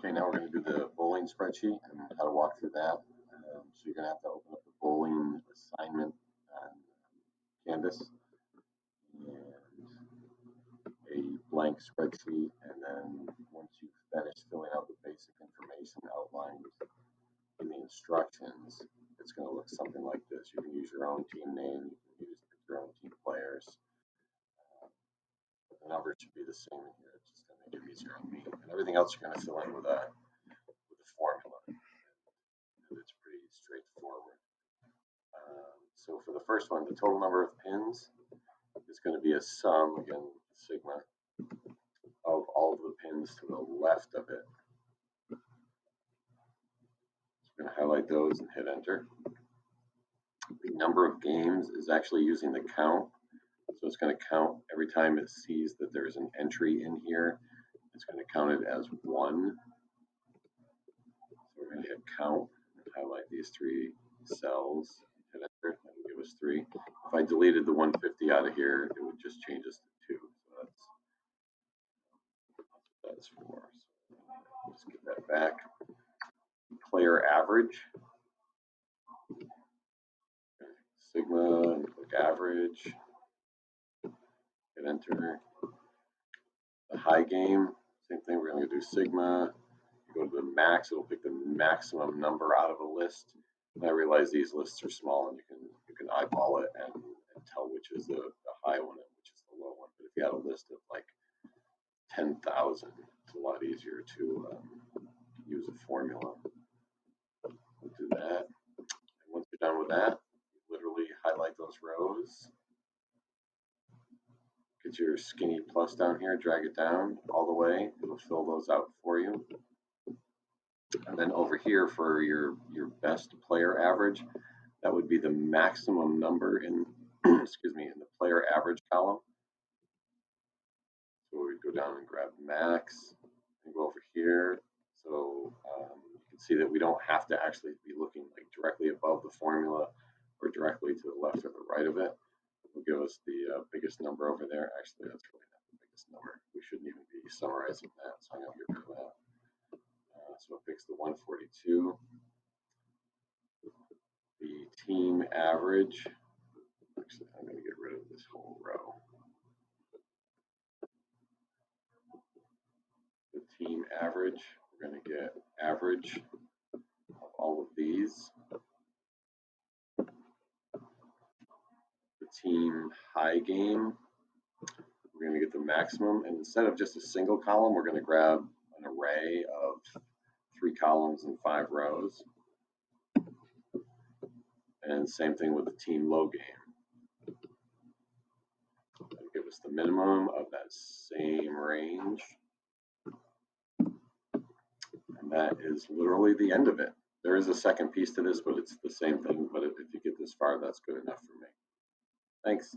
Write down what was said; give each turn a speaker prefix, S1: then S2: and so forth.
S1: Okay, now we're going to do the bowling spreadsheet and how to walk through that. So you're going to have to open up the bowling assignment on Canvas and a blank spreadsheet. And then once you've finished filling out the basic information outlined in the instructions, it's going to look something like this. You can use your own team name, you can use your own team players. But the numbers should be the same in here. It's just going to make it easier on me. And everything else you're going to fill in with a formula. It's pretty straightforward. So for the first one, the total number of pins is going to be a sum, again, sigma, of all of the pins to the left of it. So we're going to highlight those and hit enter. The number of games is actually using the count. So it's going to count every time it sees that there's an entry in here. It's going to count it as 1. So we're going to hit count and highlight these 3 cells. Hit enter, that will give us 3. If I deleted the 150 out of here, it would just change us to 2. So that's 4. So let's get that back. Player average. Sigma and click average. Hit enter. The high game, same thing. We're going to do sigma. You go to the max, it'll pick the maximum number out of a list. And I realize these lists are small, and you can eyeball it and tell which is the high one and which is the low one. But if you had a list of like 10,000, it's a lot easier to use a formula. We'll do that. And once you're done with that, you literally highlight those rows. Get your skinny plus down here, drag it down all the way. It'll fill those out for you. And then over here for your best player average, that would be the maximum number in excuse me, in the player average column. So we go down and grab max and go over here. So you can see that we don't have to actually be looking like directly above the formula or directly to the left or the right of it. It'll give us the biggest number over there. Actually, that's really not the biggest number. We shouldn't even be summarizing that, so I'm going to get rid of that. So it picks the 142. The team average. Actually, I'm going to get rid of this whole row. The team average, we're going to get average of all of these. The team high game, we're going to get the maximum. And instead of just a single column, we're going to grab an array of 3 columns and 5 rows. And same thing with the team low game. That'll give us the minimum of that same range. And that is literally the end of it. There is a second piece to this, but it's the same thing. But if you get this far, that's good enough for me. Thanks.